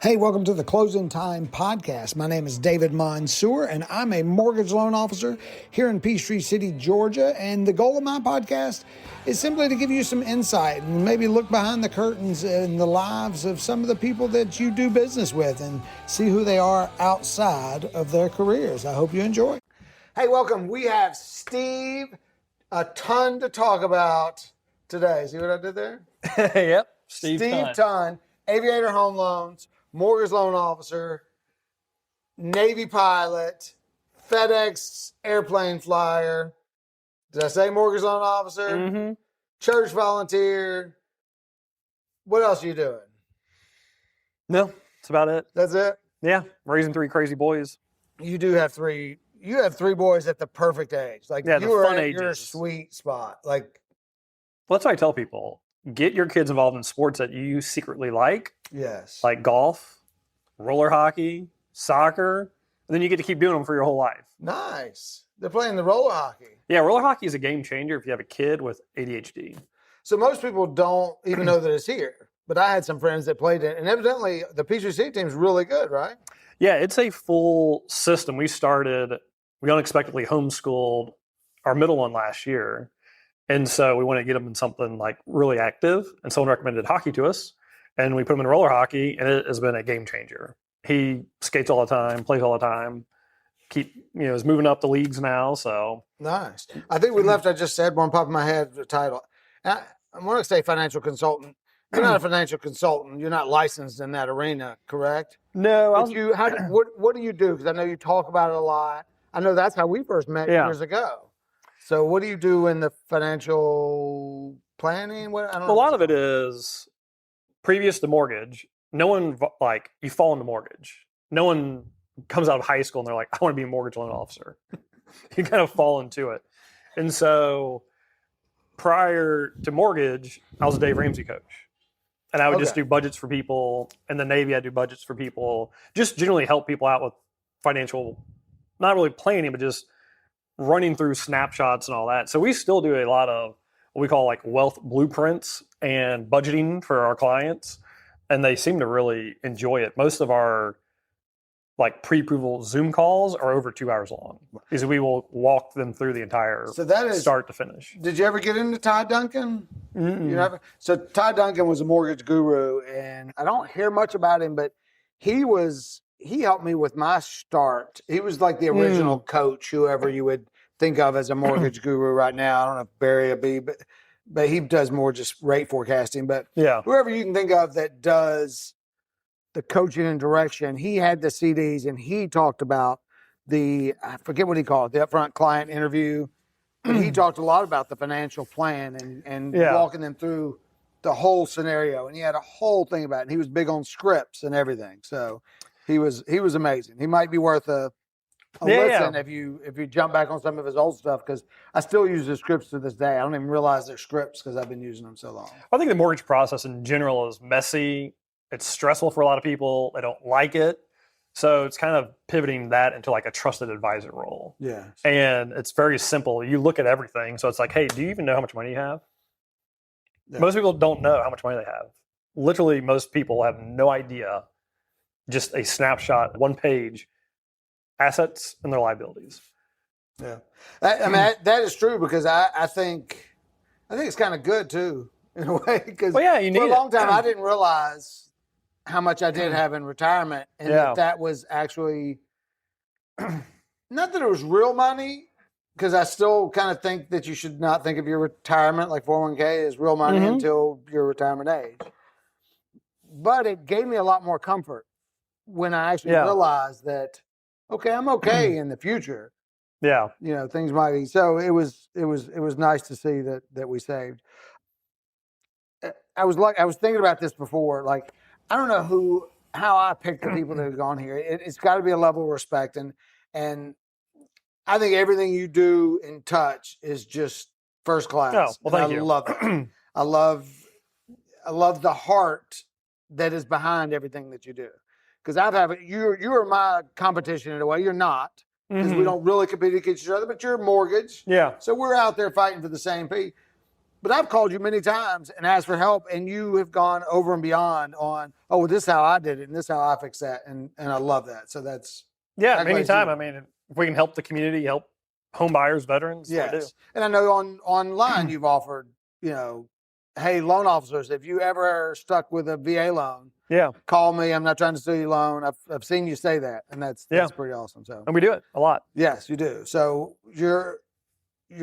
Hey, welcome to the Closing Time Podcast. My name is David Mansour, and I'm a mortgage loan officer here in Peachtree City, Georgia. And the goal of my podcast is simply to give you some insight and maybe look behind the curtains in the lives of some of the people that you do business with and see who they are outside of their careers. I hope you enjoy. Hey, welcome. We have Steve. A ton to talk about today. See what I did there? Yep. Steve Tunn, Aviator Home Loans, mortgage loan officer, Navy pilot, FedEx airplane flyer. Did I say mortgage loan officer? Mm-hmm. Church volunteer. What else are you doing? No, that's about it. That's it? Yeah, raising three crazy boys. You do have three. You have three boys at the perfect age. Like Yeah, you the are fun at your ages. sweet spot. Like, Well, that's what I tell people. Get your kids involved in sports that you secretly yes. like golf, roller hockey, soccer, and then you get to keep doing them for your whole life. Nice. They're playing the roller hockey. Yeah, roller hockey is a game changer if you have a kid with ADHD. So most people don't even know that it's here. But I had some friends that played it, and evidently the Peachtree City team's really good, right? Yeah, it's a full system. We unexpectedly homeschooled our middle one last year. And so we want to get them in something like really active. And someone recommended hockey to us. And we put him in roller hockey, and it has been a game changer. He skates all the time, plays all the time. Is moving up the leagues now. So nice. I think we left. I just said one pop in my head the title. I want to say financial consultant. You're not a financial consultant. You're not licensed in that arena, correct? No. What do you do? Because I know you talk about it a lot. I know that's how we first met years ago. So what do you do in the financial planning? A lot of it is previous to mortgage. No one you fall into mortgage. No one comes out of high school and they're like, I want to be a mortgage loan officer. You kind of fall into it. And so prior to mortgage, I was a Dave Ramsey coach. And I would just do budgets for people. In the Navy, I do budgets for people. Just generally help people out with financial, not really planning, but just running through snapshots and all that. So we still do a lot of what we call wealth blueprints and budgeting for our clients. And they seem to really enjoy it. Most of our pre-approval Zoom calls are over 2 hours long because we will walk them through the entire start to finish. Did you ever get into Ty Duncan? So Ty Duncan was a mortgage guru, and I don't hear much about him, but he helped me with my start. He was like the original coach, whoever you would think of as a mortgage guru right now. I don't know if Barry will be, but he does more just rate forecasting. But whoever you can think of that does the coaching and direction, he had the CDs, and he talked about I forget what he called it, the upfront client interview. But he talked a lot about the financial plan and walking them through the whole scenario. And he had a whole thing about it. And he was big on scripts and everything. So he was amazing. He might be worth a listen if you jump back on some of his old stuff, because I still use his scripts to this day. I don't even realize they're scripts because I've been using them so long. I think the mortgage process in general is messy. It's stressful for a lot of people. They don't like it. So it's kind of pivoting that into a trusted advisor role. Yeah. And it's very simple. You look at everything. So it's hey, do you even know how much money you have? Yeah. Most people don't know how much money they have. Literally, most people have no idea. Just a snapshot, one page, assets and their liabilities. Yeah. That is true, because I think it's kind of good too, in a way. Because for a long time, I didn't realize how much I did have in retirement, and that was actually not that it was real money, because I still kind of think that you should not think of your retirement like 401k as real money until your retirement age. But it gave me a lot more comfort when I actually realized that, okay, I'm okay in the future. Yeah. Things might be. So it was nice to see that we saved. I was thinking about this before, I don't know how I picked the people that have gone here. It's got to be a level of respect, and I think everything you do in touch is just first class. Oh, well, thank you. I love it. I love the heart that is behind everything that you do. Because you are my competition in a way. You're not, because we don't really compete against each other, but you're a mortgage. Yeah. So we're out there fighting for the same fee. but I've called you many times and asked for help, and you have gone over and beyond on, oh, well, this is how I did it, and this is how I fixed that, and I love that. So that's anytime. I mean, if we can help the community, help home buyers, veterans, we do. And I know online you've offered, hey, loan officers, if you ever stuck with a VA loan, call me. I'm not trying to sue you loan. I've seen you say that, and that's pretty awesome. So, and we do it a lot. Yes, you do. So you're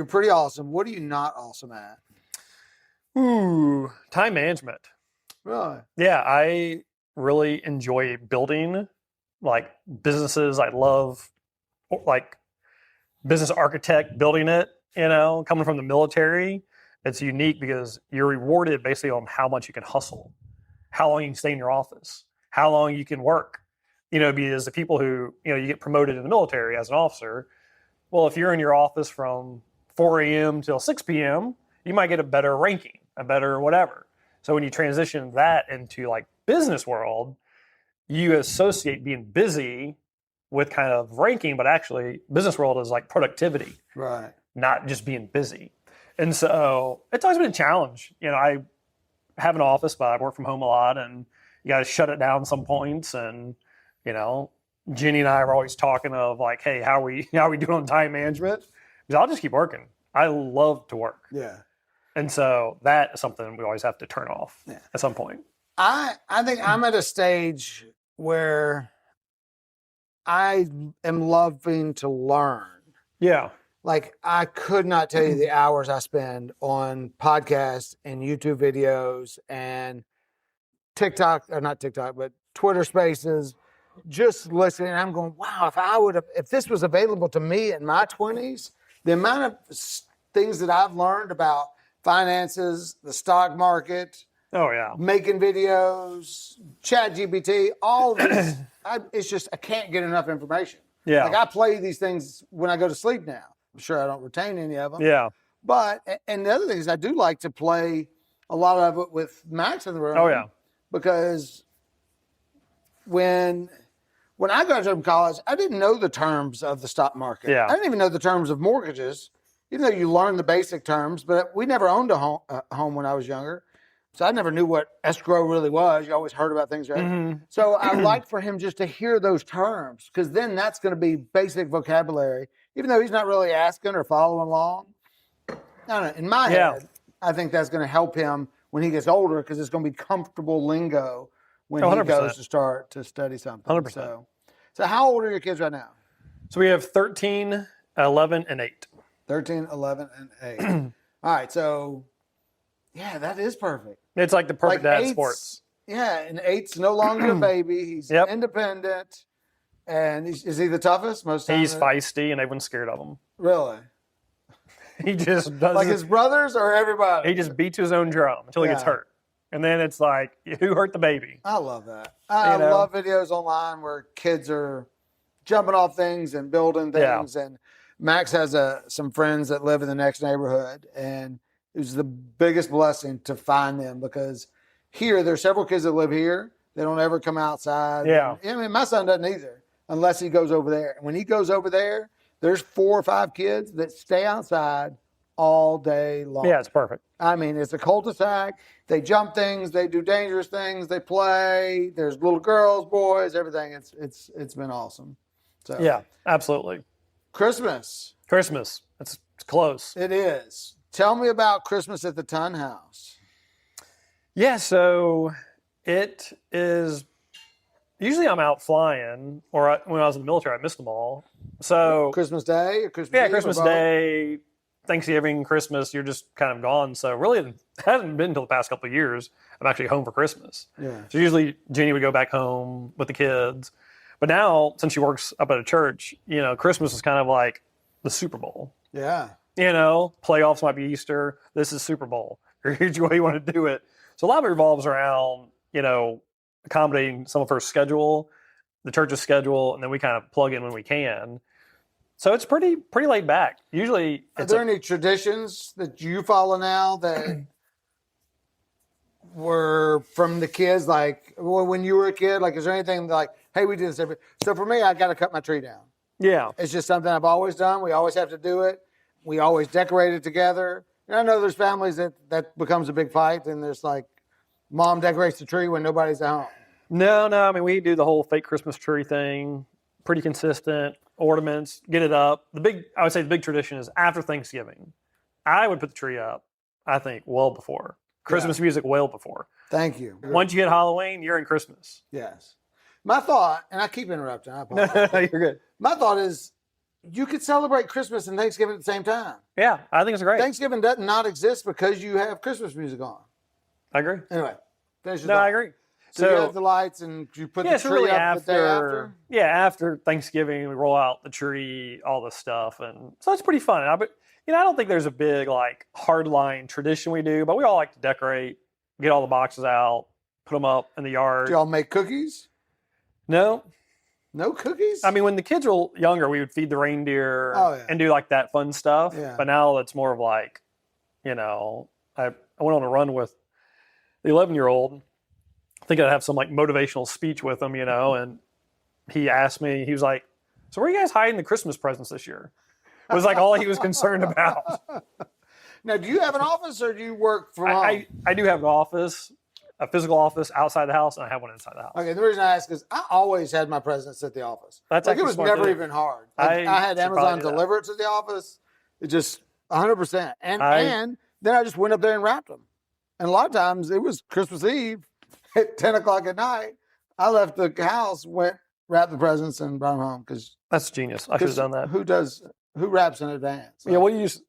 pretty awesome. What are you not awesome at? Ooh, time management. Really? Yeah, I really enjoy building like businesses. I love like business architect building it, coming from the military. It's unique because you're rewarded basically on how much you can hustle, how long you can stay in your office, how long you can work. Because the people who, you get promoted in the military as an officer, well, if you're in your office from 4 a.m. till 6 p.m., you might get a better ranking, a better whatever. So when you transition that into like business world, you associate being busy with kind of ranking, but actually business world is like productivity, right? Not just being busy. And so it's always been a challenge. I have an office, but I work from home a lot, and you got to shut it down some points. And Jenny and I are always talking of like, hey, how are we doing on time management? Because I'll just keep working. I love to work. Yeah. And so that is something we always have to turn off at some point. I think I'm at a stage where I am loving to learn. Yeah. Like, I could not tell you the hours I spend on podcasts and YouTube videos and TikTok, or not TikTok, but Twitter Spaces, just listening. I'm going, wow, if this was available to me in my 20s, the amount of things that I've learned about finances, the stock market, making videos, ChatGPT, all of this, it's just, I can't get enough information. Yeah. Like, I play these things when I go to sleep now. I'm sure I don't retain any of them. Yeah. But, and the other thing is, I do like to play a lot of it with Max in the room. Oh, yeah. Because when I graduated from college, I didn't know the terms of the stock market. Yeah. I didn't even know the terms of mortgages, even though you learn the basic terms. But we never owned a home when I was younger. So I never knew what escrow really was. You always heard about things, right? Mm-hmm. So I'd like for him just to hear those terms, because then that's going to be basic vocabulary, even though he's not really asking or following along. I don't know. In my head, I think that's going to help him when he gets older, because it's going to be comfortable lingo when he goes to start to study something. 100%. So how old are your kids right now? So we have 13, 11, and 8. 13, 11, and 8. All right. So, yeah, that is perfect. It's like the perfect dad sports. Yeah, and 8's no longer a baby. He's independent. And is he the toughest most times? He's feisty, and everyone's scared of him. Really? He just does like his brothers or everybody? He just beats his own drum until he gets hurt. And then it's like, who hurt the baby? I love that. I love videos online where kids are jumping off things and building things. Yeah. And Max has some friends that live in the next neighborhood. And it was the biggest blessing to find them, because here, there's several kids that live here. They don't ever come outside. Yeah. And, I mean, my son doesn't either, unless he goes over there. And when he goes over there, there's 4 or 5 kids that stay outside all day long. Yeah, it's perfect. I mean, it's a cul-de-sac. They jump things. They do dangerous things. They play. There's little girls, boys, everything. It's been awesome. So yeah, absolutely. Christmas. It's close. It is. Tell me about Christmas at the Ton House. Yeah, so it is. Usually I'm out flying, or when I was in the military, I missed them all. So Christmas Day or Christmas Eve? Christmas Day, Thanksgiving, Christmas, you're just kind of gone. So really, it hasn't been until the past couple of years I'm actually home for Christmas. Yeah. So usually Jenny would go back home with the kids. But now, since she works up at a church, Christmas is kind of like the Super Bowl. Yeah. Playoffs might be Easter. This is Super Bowl. Here's the way you want to do it. So a lot of it revolves around, accommodating some of her schedule, the church's schedule, and then we kind of plug in when we can. So it's pretty laid back. Usually, are there any traditions that you follow now that were from the kids? Like, when you were a kid, like, is there anything like, hey, we do this every? So for me, I got to cut my tree down. Yeah, it's just something I've always done. We always have to do it. We always decorate it together. And I know there's families that becomes a big fight, and there's like mom decorates the tree when nobody's at home. No. I mean, we do the whole fake Christmas tree thing. Pretty consistent. Ornaments, get it up. I would say the big tradition is after Thanksgiving. I would put the tree up, I think, well before. Christmas music well before. Thank you. Once you hit Halloween, you're in Christmas. Yes. My thought, and I keep interrupting, I apologize. No, you're good. My thought is you could celebrate Christmas and Thanksgiving at the same time. Yeah, I think it's great. Thanksgiving does not exist because you have Christmas music on. I agree. Anyway, finish your No, thought. I agree. So you have the lights and you put the tree really up the day after? Yeah, after Thanksgiving, we roll out the tree, all the stuff. And so it's pretty fun. I don't think there's a big, like, hardline tradition we do, but we all like to decorate, get all the boxes out, put them up in the yard. Do y'all make cookies? No. No cookies? I mean, when the kids were younger, we would feed the reindeer and do, like, that fun stuff. Yeah. But now it's more of like, I went on a run with the 11-year-old. I think I'd have some, like, motivational speech with him, and he asked me, he was like, so where are you guys hiding the Christmas presents this year? It was like all he was concerned about. Now, do you have an office or do you work from home? I do have an office, a physical office outside the house, and I have one inside the house. Okay, the reason I ask is I always had my presents at the office. That's like, actually it was smart never to do. even hard. Like, I had should Amazon probably do that. deliver it to the office. It just 100%. And then I just went up there and wrapped them. And a lot of times it was Christmas Eve at 10 o'clock at night. I left the house, wrapped the presents, and brought them home because That's genius. I should have done that. Who wraps in advance? Yeah, we'll use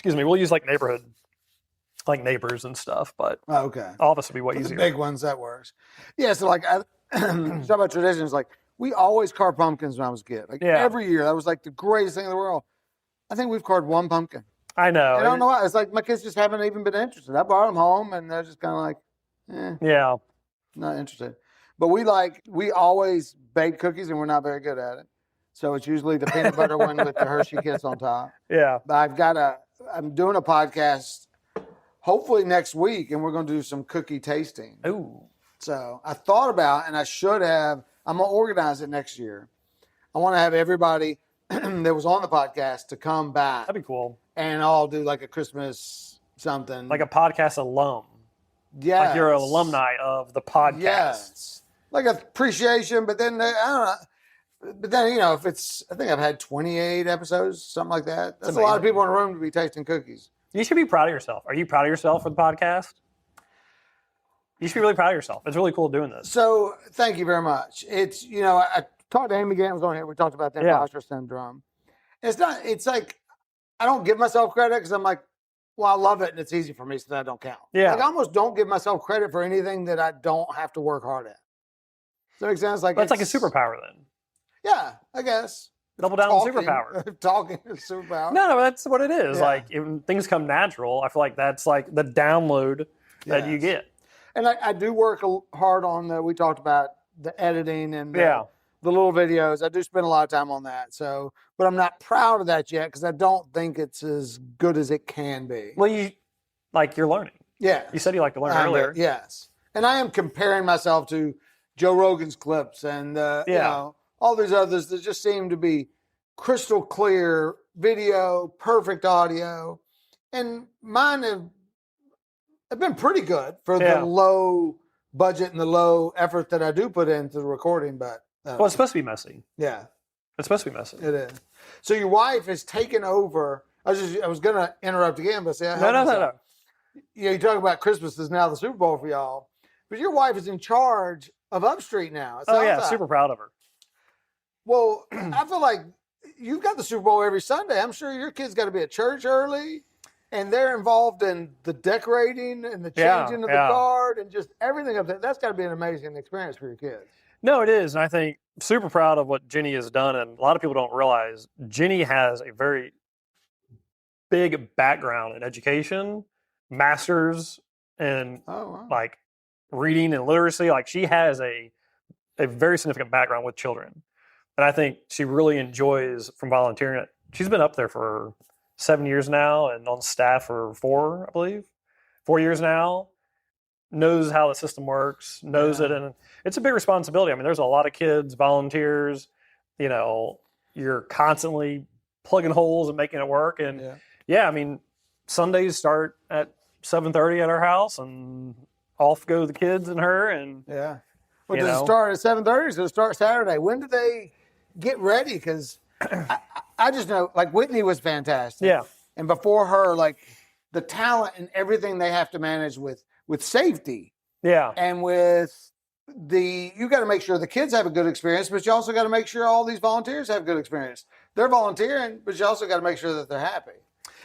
like neighborhood, like neighbors and stuff, but Oh, okay. office would be way For the easier. big ones, that works. Yeah, so like, talk about traditions. Like, we always carved pumpkins when I was a kid. Like, Yeah. every year, that was like the greatest thing in the world. I think we've carved one pumpkin. I know. I don't know why. It's like my kids just haven't even been interested. I brought them home, and they're just kind of like, Yeah. not interested. But we always bake cookies, and we're not very good at it. So it's usually the peanut butter one with the Hershey Kiss on top. Yeah. But I'm doing a podcast hopefully next week, and we're going to do some cookie tasting. Ooh. So I thought about, and I should have, I'm going to organize it next year. I want to have everybody that was on the podcast to come back That'd be cool. and all do like a Christmas something. Like a podcast alum. yes. Like you're an alumni of the podcast. Yes. Like appreciation, but then, I don't know. But then, if it's, I think I've had 28 episodes, something like that. That's a lot of amazing. people in a room to be tasting cookies. You should be proud of yourself. Are you proud of yourself for the podcast? You should be really proud of yourself. It's really cool doing this. So thank you very much. It's, I talked to Amy Gantt was on here. We talked about the imposter syndrome. It's like, I don't give myself credit because I'm like, well, I love it and it's easy for me, so that don't count. Yeah. Like, I almost don't give myself credit for anything that I don't have to work hard at. Does that make sense? Like, That's like a superpower then. Yeah, I guess. Double down on superpower. Talking is superpower. No, that's what it is. Yeah. Like, when things come natural, I feel like that's like the download that you Yes. get. And I do work hard on we talked about the editing and Yeah. the little videos. I do spend a lot of time on that. So, but I'm not proud of that yet because I don't think it's as good as it can be. Well, you're learning. Yeah. You said you like to learn earlier. Yes. And I am comparing myself to Joe Rogan's clips and, all these others that just seem to be crystal clear video, perfect audio. And mine have been pretty good for the low budget and the low effort that I do put into the recording. But Well, it's supposed to be messy. yeah, It's supposed to be messy. it is. So your wife has taken over. I was going to interrupt again, but say, No. You talk about Christmas is now the Super Bowl for y'all, but your wife is in charge of Upstreet now. Oh, yeah. Sounds like. Super proud of her. Well, I feel like you've got the Super Bowl every Sunday. I'm sure your kids got to be at church early, and they're involved in the decorating and the changing of the guard and just everything up there. That's got to be an amazing experience for your kids. No, it is. And I think super proud of what Jenny has done. And a lot of people don't realize Jenny has a very big background in education, master's in like reading and literacy. Like she has a very significant background with children. And I think she really enjoys from volunteering. She's been up there for 7 years now and on staff for 4, I believe. 4 years now. Knows how the system works, knows it. And it's a big responsibility. I mean, there's a lot of kids, volunteers, you're constantly plugging holes and making it work. And I mean, Sundays start at 7:30 at our house, and off go the kids and her. And Yeah. Well, you does it know. start at 7:30? Does it start Saturday? When do they get ready? Because I just know, like, Whitney was fantastic. Yeah. And before her, like, the talent and everything they have to manage with safety Yeah. and with you got to make sure the kids have a good experience, but you also got to make sure all these volunteers have good experience. They're volunteering, but you also got to make sure that they're happy.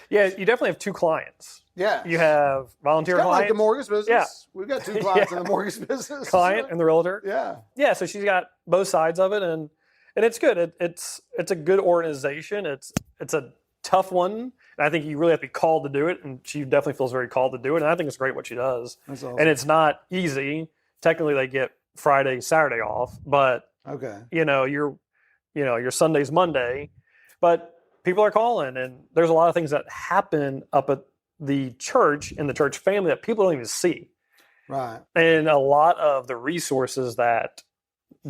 Yeah, you definitely have two clients. Yeah. You have volunteer Kind of like clients. the mortgage business. Yeah. We've got two clients in the mortgage business. Client and the realtor. Yeah. Yeah, so she's got both sides of it, and it's good. It's a good organization. It's a tough one, and I think you really have to be called to do it, and she definitely feels very called to do it, and I think it's great what she does. That's awesome. And it's not easy. Technically, they get Friday, Saturday off, but Okay. your Sunday's Monday, but people are calling, and there's a lot of things that happen up at the church and the church family that people don't even see. Right. And a lot of the resources that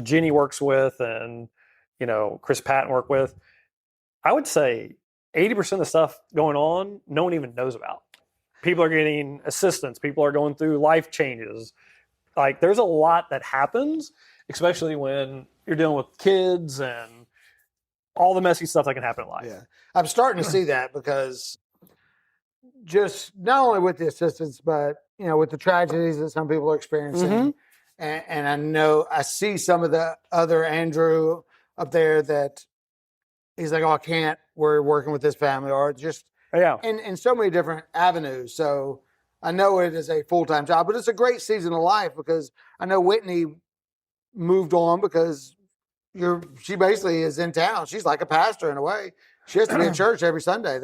Jenny works with and, Chris Patton work with, I would say 80% of the stuff going on, no one even knows about. People are getting assistance. People are going through life changes. Like, there's a lot that happens, especially when you're dealing with kids and all the messy stuff that can happen in life. Yeah. I'm starting to see that because just not only with the assistance, but, with the tragedies that some people are experiencing. Mm-hmm. And I know I see some of the other Andrew up there that he's like, oh, I can't. We're working with this family, or just in so many different avenues. So I know it is a full-time job, but it's a great season of life because I know Whitney moved on because she basically is in town. She's like a pastor in a way. She has to be in church every Sunday.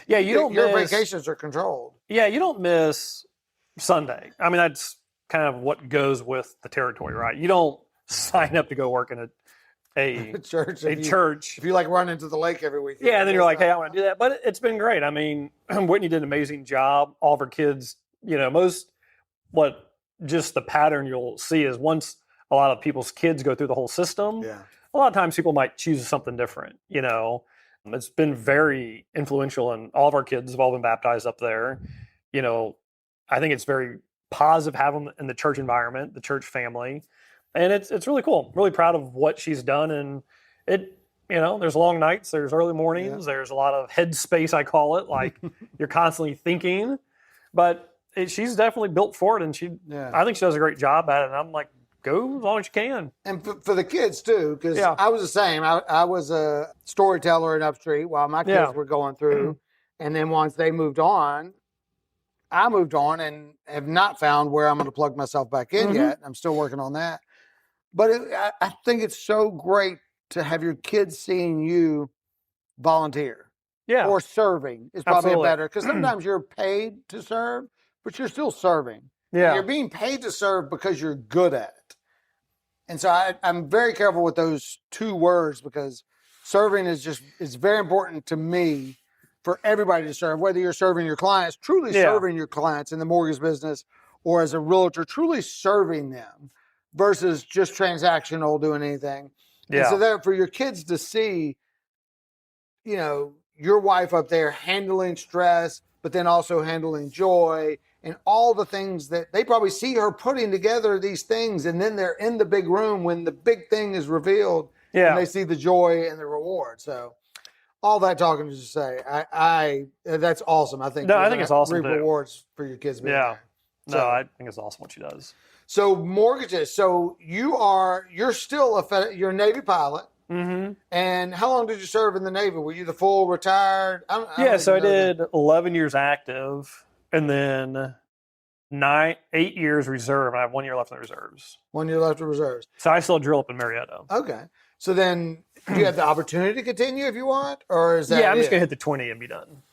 Your vacations are controlled. Yeah, you don't miss Sunday. I mean, that's kind of what goes with the territory, right? You don't sign up to go work in a church. Church. If you like run into the lake every week. Yeah, and then you're like, hey, I want to do that. But it's been great. I mean, Whitney did an amazing job. All of her kids, just the pattern you'll see is once a lot of people's kids go through the whole system, a lot of times people might choose something different, It's been very influential, and all of our kids have all been baptized up there. I think it's very positive having them in the church environment, the church family. And it's really cool. Really proud of what she's done. And there's long nights, there's early mornings, there's a lot of head space, I call it. Like you're constantly thinking, but she's definitely built for it. And I think she does a great job at it. And I'm like, go as long as you can. And for the kids too, because I was the same. I was a storyteller in Upstreet while my kids were going through. And then once they moved on, I moved on and have not found where I'm going to plug myself back in yet. I'm still working on that. But I think it's so great to have your kids seeing you volunteer. Yeah. Or serving is probably better. Because sometimes you're paid to serve, but you're still serving. Yeah. And you're being paid to serve because you're good at it. And so I'm very careful with those two words because serving is very important to me for everybody to serve, whether you're serving your clients, truly serving your clients in the mortgage business, or as a realtor, truly serving them versus just transactional doing anything. Yeah. And so there, for your kids to see, your wife up there handling stress, but then also handling joy and all the things that they probably see her putting together these things. And then they're in the big room when the big thing is revealed and they see the joy and the reward. So all that talking to just say, that's awesome. I think I think it's awesome. Rewards for your kids. Yeah. So, I think it's awesome what she does. So mortgages. So you're still you're a Navy pilot. Mm-hmm. And how long did you serve in the Navy? Were you the full retired? So I did 11 years active and then 8 years reserve. And I have 1 year left in the reserves. 1 year left in reserves. So I still drill up in Marietta. Okay. So then do you have the opportunity to continue if you want? Or is that I'm just going to hit the 20 and be done.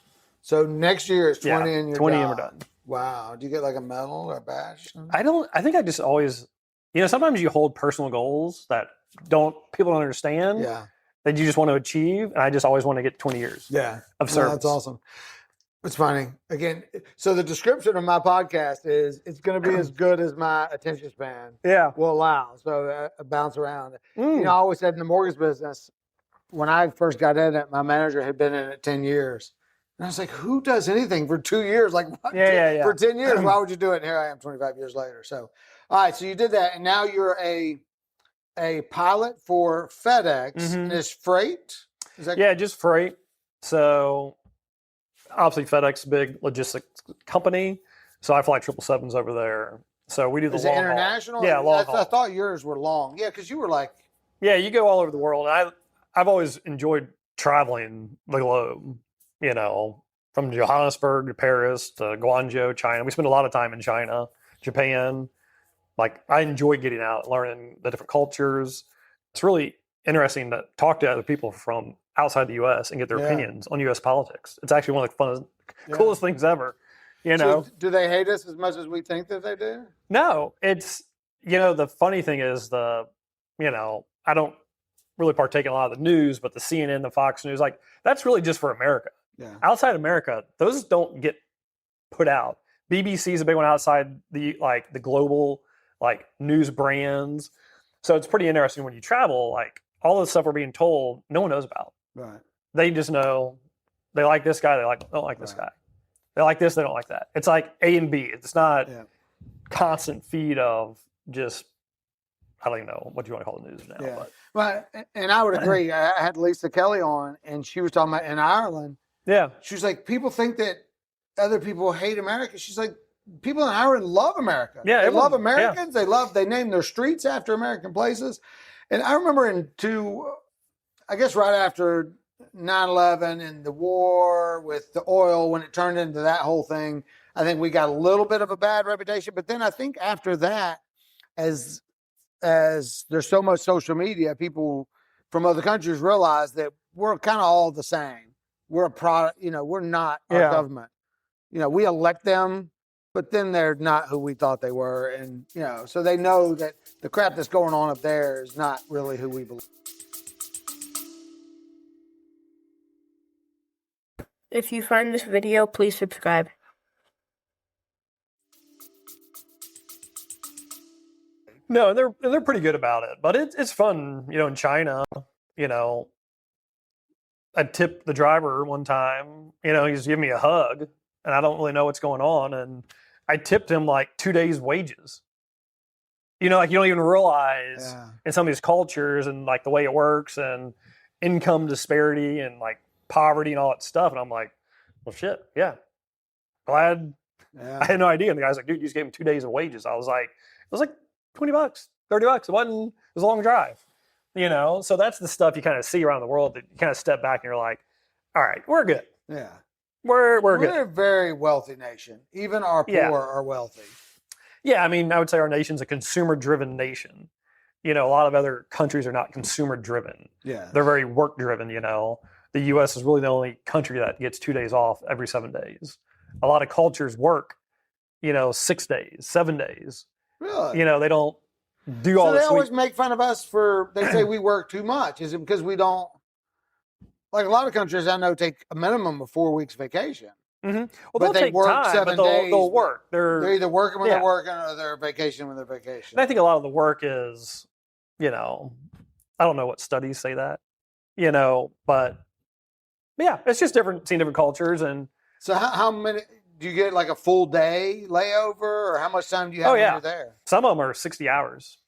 So next year is 20 and you're 20 done. and we're done. Wow. Do you get like a medal or a badge? I think I just always, sometimes you hold personal goals that people don't understand. Yeah. That you just want to achieve. And I just always want to get 20 years of service. That's awesome. It's funny. Again, so the description of my podcast is it's going to be as good as my attention span will allow. So I bounce around. I always said in the mortgage business, when I first got in it, my manager had been in it 10 years. And I was like, who does anything for 2 years? Like, what? Yeah. For 10 years, why would you do it? And here I am 25 years later. So, all right. So you did that. And now you're a pilot for FedEx and it's freight. Is that Yeah, just freight. So obviously FedEx is a big logistics company. So I fly 777s over there. So we do the is long it international? haul. Yeah, long haul. I thought yours were long. Yeah, because you were like, Yeah, you go all over the world. I've always enjoyed traveling the globe, from Johannesburg to Paris to Guangzhou, China. We spend a lot of time in China, Japan. Like, I enjoy getting out, learning the different cultures. It's really interesting to talk to other people from outside the U.S. and get their opinions on U.S. politics. It's actually one of the funnest, coolest things ever. So do they hate us as much as we think that they do? No, it's, the funny thing is I don't really partake in a lot of the news, but the CNN, the Fox News, like, that's really just for America. Yeah. Outside America, those don't get put out. BBC is a big one outside the global news brands. So it's pretty interesting when you travel, like, all the stuff we're being told, no one knows about. Right. They just know they like this guy, don't like this guy. They like this, they don't like that. It's like A and B. It's not constant feed of just, I don't even know what you want to call the news now. Yeah. But and I would agree. I had Lisa Kelly on, and she was talking about in Ireland. Yeah. She was like, people think that other people hate America. She's like, people in Ireland love America. Yeah, they love Americans. They name their streets after American places. And I remember I guess right after 9/11 and the war with the oil, when it turned into that whole thing, I think we got a little bit of a bad reputation. But then I think after that, as there's so much social media, people from other countries realize that we're kind of all the same. We're a product, we're not our government. We elect them, but then they're not who we thought they were. And, so they know that the crap that's going on up there is not really who we believe. If you find this video, please subscribe. No, they're pretty good about it, but it's fun, in China, I tipped the driver one time, he's giving me a hug and I don't really know what's going on. And I tipped him like 2 days' wages. Like, you don't even realize in some of these cultures and like the way it works and income disparity and like poverty and all that stuff. And I'm like, well, shit. Yeah. Glad. I had no idea. And the guy's like, dude, you just gave him 2 days of wages. I was like, $20, $30. It was a long drive, So that's the stuff you kind of see around the world that you kind of step back and you're like, all right, we're good. Yeah. We're good. We're a very wealthy nation. Even our poor are wealthy. Yeah. I mean, I would say our nation's a consumer driven nation. A lot of other countries are not consumer driven. Yeah. They're very work driven, The U.S. is really the only country that gets 2 days off every 7 days. A lot of cultures work, 6 days, 7 days. Really? They don't do all so this. They always make fun of us they say we work too much. Is it because we don't, like a lot of countries I know take a minimum of 4 weeks vacation. Mm-hmm. Well, but they take work time, 7 but days. They'll work. They're either working when they're working or they're vacation when they're vacation. And I think a lot of the work is, I don't know what studies say that, but yeah, it's just seeing different cultures. And so how many, do you get like a full day layover or how much time do you have when you're there? Some of them are 60 hours.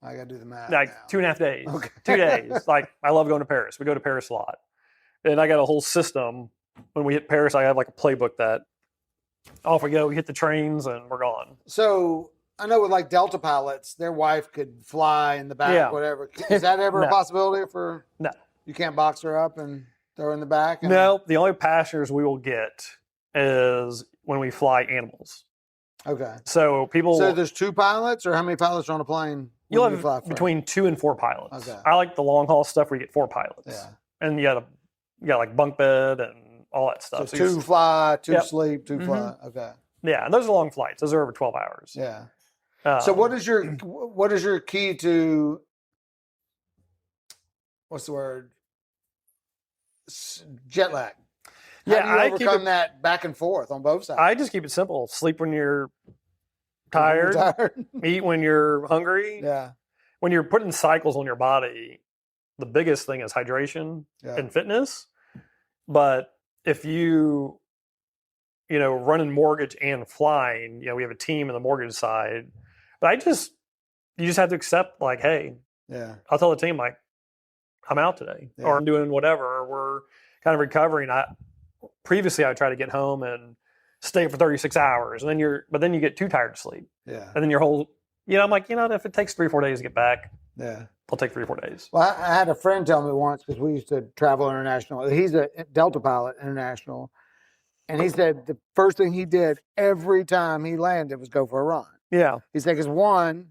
I got to do the math. Like now. 2.5 days, Okay. 2 days. Like, I love going to Paris. We go to Paris a lot. And I got a whole system. When we hit Paris, I have like a playbook that off we go. We hit the trains and we're gone. So I know with like Delta pilots, their wife could fly in the back, whatever. Is that ever a possibility for? No. You can't box her up and throw her in the back? No. The only passengers we will get is when we fly animals. Okay. So there's 2 pilots, or how many pilots are on a plane? You'll have between 2 and 4 pilots. Okay. I like the long haul stuff where you get 4 pilots. Yeah. And you got like bunk bed and all that stuff. So 2 fly, 2 sleep, 2 fly. Okay. Yeah, and those are long flights. Those are over 12 hours. Yeah. So what is your key to, what's the word? Jet lag. How do you overcome that back and forth on both sides? I just keep it simple. Sleep when you're tired. Eat when you're hungry. Yeah. When you're putting cycles on your body, the biggest thing is hydration and fitness. But if you, running mortgage and flying, we have a team in the mortgage side, but you just have to accept like, hey, Yeah. I'll tell the team like, I'm out today, Yeah. or I'm doing whatever, or we're kind of recovering. Previously I try to get home and stay for 36 hours, and then you get too tired to sleep, Yeah. and then your whole, I'm like, if it takes 3-4 days to get back, Yeah. I'll take 3-4 days. Well, I had a friend tell me once, because we used to travel international. He's a Delta pilot, international. And he said the first thing he did every time he landed was go for a run. Yeah. He said, because one,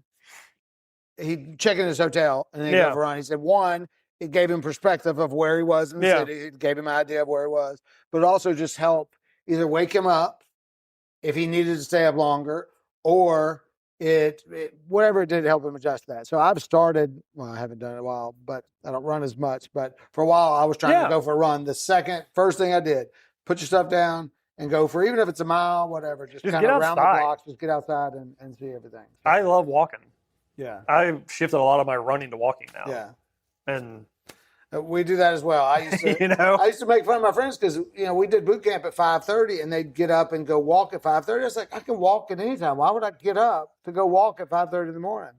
he'd check in his hotel and then go for a run. He said, one, it gave him perspective of where he was in the city. It gave him an idea of where he was, but also just helped either wake him up if he needed to stay up longer, or whatever it did, help him adjust that. So I've started, I haven't done it in a while, but I don't run as much. But for a while, I was trying to go for a run. First thing I did, put your stuff down and go for, even if it's a mile, whatever, just kind of around the blocks, just get outside and see everything. So, I love walking. Yeah. I've shifted a lot of my running to walking now. Yeah. And we do that as well. I used to, I used to make fun of my friends because, we did boot camp at 5:30 and they'd get up and go walk at 5:30. I was like, I can walk at any time. Why would I get up to go walk at 5:30 in the morning?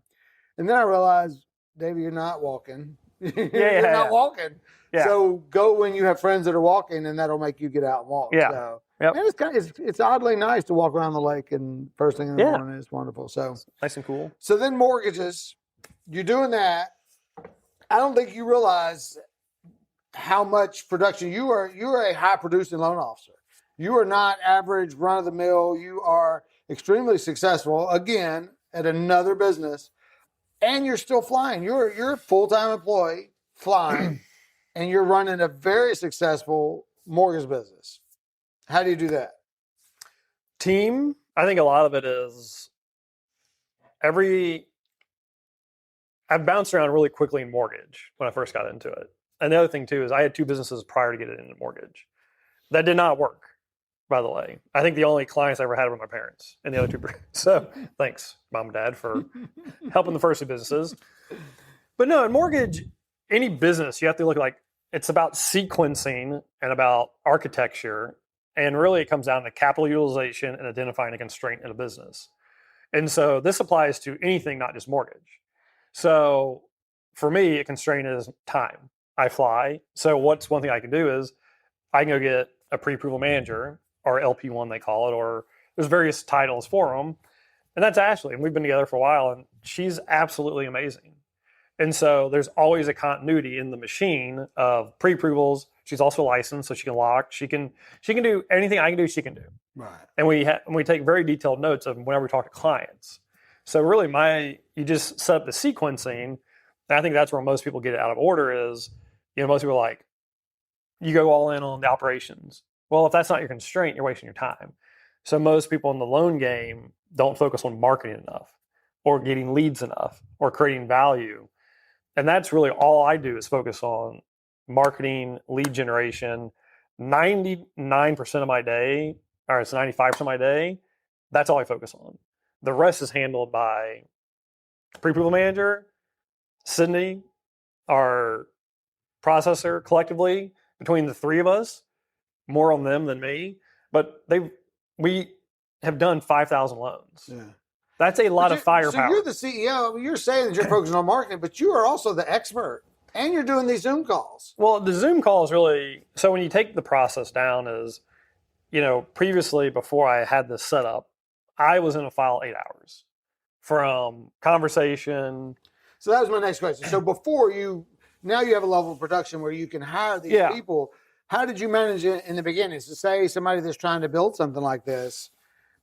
And then I realized, Davey, you're not walking. You're not walking. Yeah. So go when you have friends that are walking, and that'll make you get out and walk. Yeah. So, it's oddly nice to walk around the lake and first thing in the morning. It's wonderful. So nice and cool. So then mortgages, you're doing that. I don't think you realize how much production you're a high producing loan officer. You are not average run of the mill. You are extremely successful, again, at another business, and you're still flying. You're a full-time employee flying, and you're running a very successful mortgage business. How do you do that? Team, I think a lot of it is I've bounced around really quickly in mortgage when I first got into it. And the other thing too is I had 2 businesses prior to getting into mortgage. That did not work, by the way. I think the only clients I ever had were my parents and the other 2. So thanks, Mom and Dad, for helping the first 2 businesses. But no, in mortgage, any business, you have to look like it's about sequencing and about architecture. And really it comes down to capital utilization and identifying a constraint in a business. And so this applies to anything, not just mortgage. So for me, a constraint is time. I fly. So what's one thing I can do is I can go get a pre-approval manager, or LP1 they call it, or there's various titles for them. And that's Ashley. And we've been together for a while, and she's absolutely amazing. And so there's always a continuity in the machine of pre-approvals. She's also licensed, so she can lock. She can do anything I can do, she can do. Right. And we take very detailed notes of whenever we talk to clients. So really you just set up the sequencing, and I think that's where most people get it out of order is, most people are like, you go all in on the operations. Well, if that's not your constraint, you're wasting your time. So most people in the loan game don't focus on marketing enough, or getting leads enough, or creating value. And that's really all I do is focus on marketing, lead generation. 99% of my day, or it's 95% of my day, that's all I focus on. The rest is handled by pre-approval manager, Sydney, our processor, collectively, between the 3 of us, more on them than me. But we have done 5,000 loans. Yeah. That's a lot of firepower. So you're the CEO. You're saying that you're focusing on marketing, but you are also the expert, and you're doing these Zoom calls. Well, the Zoom calls really, so when you take the process down is, previously before I had this set up, I was in a file 8 hours from conversation. So that was my next question. So now you have a level of production where you can hire these people. How did you manage it in the beginning? So say somebody that's trying to build something like this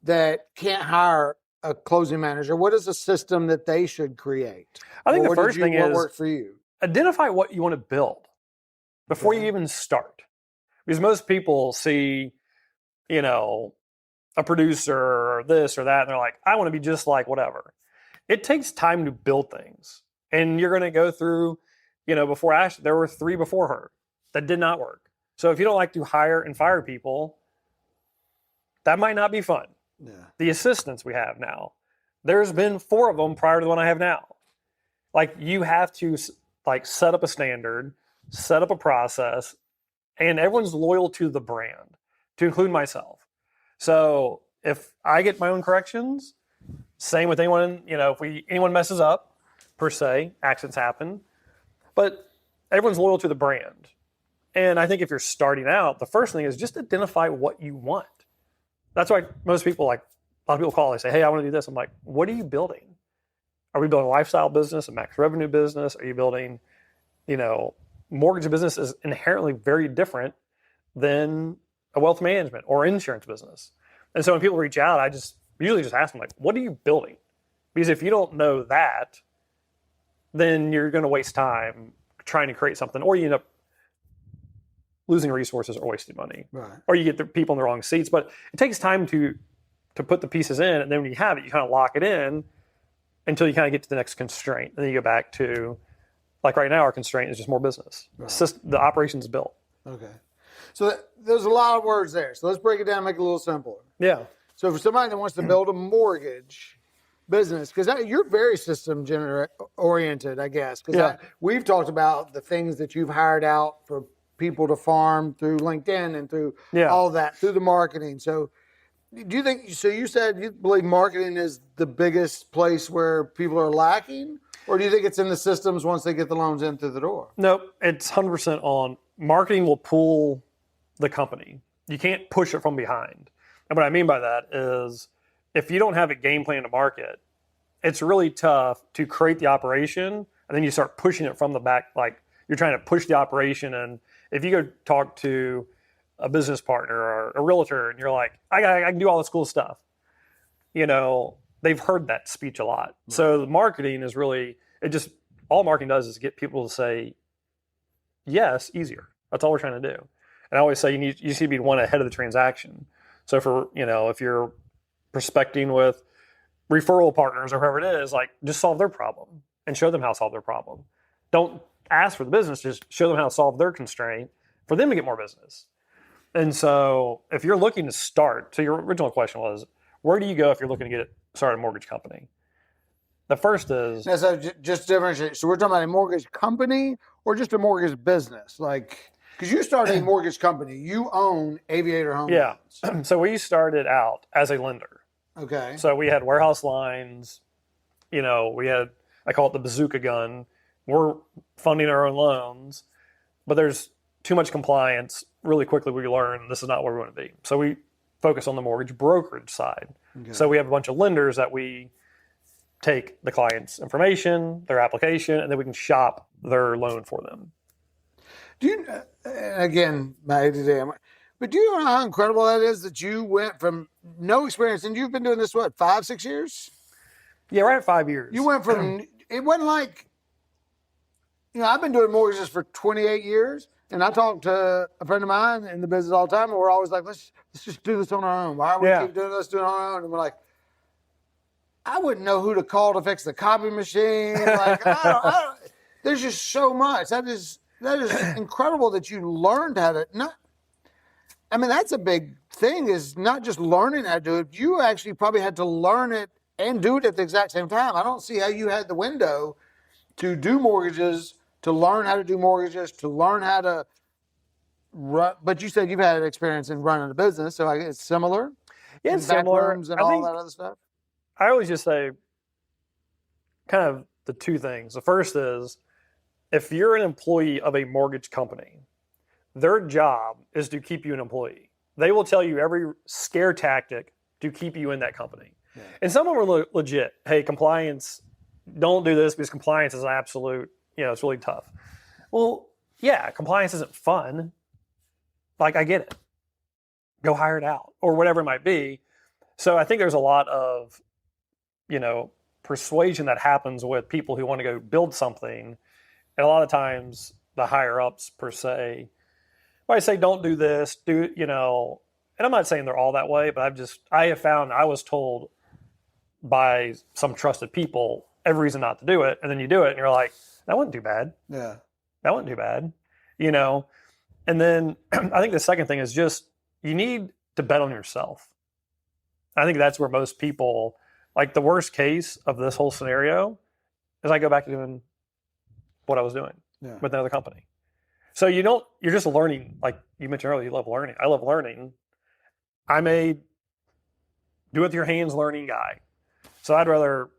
that can't hire a closing manager, what is a system that they should create? I think the first thing is, what worked for you? Identify what you want to build before you even start. Because most people see, a producer or this or that, and they're like, I want to be just like whatever. It takes time to build things. And you're going to go through, before Ashley, there were 3 before her that did not work. So if you don't like to hire and fire people, that might not be fun. Yeah. The assistants we have now, there's been 4 of them prior to the one I have now. Like, you have to set up a standard, set up a process, and everyone's loyal to the brand, to include myself. So if I get my own corrections, same with anyone, if anyone messes up, per se, accidents happen, but everyone's loyal to the brand. And I think if you're starting out, the first thing is just identify what you want. That's why most people, like a lot of people call, they say, hey, I want to do this. I'm like, what are you building? Are we building a lifestyle business, a max revenue business? Are you building, mortgage business is inherently very different than a wealth management or insurance business. And so when people reach out, I usually just ask them, like, what are you building? Because if you don't know that, then you're going to waste time trying to create something, or you end up losing resources or wasting money. Right. Or you get the people in the wrong seats. But it takes time to put the pieces in, and then when you have it, you kind of lock it in until you kind of get to the next constraint. And then you go back to, like right now, our constraint is just more business. Right. The operation's built. Okay. So there's a lot of words there. So let's break it down and make it a little simpler. Yeah. So for somebody that wants to build a mortgage business, because you're very system oriented, I guess. Because we've talked about the things that you've hired out for people to farm through LinkedIn and through all that, through the marketing. So do you think, so you said you believe marketing is the biggest place where people are lacking? Or do you think it's in the systems once they get the loans in through the door? Nope, it's 100% on. Marketing will pull the company. You can't push it from behind. And what I mean by that is if you don't have a game plan to market, it's really tough to create the operation and then you start pushing it from the back. Like you're trying to push the operation. And if you go talk to a business partner or a realtor and you're like, I can do all this cool stuff, they've heard that speech a lot. Right. So the marketing is really, all marketing does is get people to say yes easier. That's all we're trying to do. And I always say you need to be one ahead of the transaction. So for, if you're prospecting with referral partners or whoever it is, like just solve their problem and show them how to solve their problem. Don't ask for the business, just show them how to solve their constraint for them to get more business. And so if you're looking to start, so your original question was, where do you go if you're looking to start a mortgage company? The first is... Now, so just differentiate. So we're talking about a mortgage company or just a mortgage business? Like, because you started a mortgage company. You own Aviator Home Loans. So we started out as a lender. Okay. So we had warehouse lines. We had, I call it the bazooka gun. We're funding our own loans, but there's too much compliance. Really quickly, we learn this is not where we want to be. So we focus on the mortgage brokerage side. Okay. So we have a bunch of lenders that we take the client's information, their application, and then we can shop their loan for them. Do you, again, my ADD, but do you know how incredible that is that you went from no experience, and you've been doing this, 5-6 years? Yeah, right at 5 years. You went from, it wasn't like, I've been doing mortgages for 28 years, and I talk to a friend of mine in the business all the time, and we're always like, let's just do this on our own. Why are we keep doing this, doing it on our own? And we're like, I wouldn't know who to call to fix the copy machine. Like, there's just so much. That is incredible that you learned how to. That's a big thing. Is not just learning how to do it. You actually probably had to learn it and do it at the exact same time. I don't see how you had the window to do mortgages, to learn how to do mortgages, to learn how to run. But you said you've had experience in running a business, so I guess it's similar. Yeah, it's similar. And all that other stuff. I always just say kind of the two things. The first is if you're an employee of a mortgage company, their job is to keep you an employee. They will tell you every scare tactic to keep you in that company. Yeah. And some of them are legit. Hey, compliance, don't do this because compliance is absolute, it's really tough. Well, yeah, compliance isn't fun. Like, I get it. Go hire it out or whatever it might be. So I think there's a lot of, persuasion that happens with people who want to go build something. And a lot of times the higher ups per se, I say, don't do this, and I'm not saying they're all that way, but I have found I was told by some trusted people every reason not to do it. And then you do it and you're like, that wasn't too bad. Yeah. That wasn't too bad, And then I think the second thing is just, you need to bet on yourself. I think that's where most people, like the worst case of this whole scenario is I go back to doing what I was doing with another company. So you're just learning. Like you mentioned earlier, you love learning. I love learning. I'm a do it with your hands learning guy. So I'd rather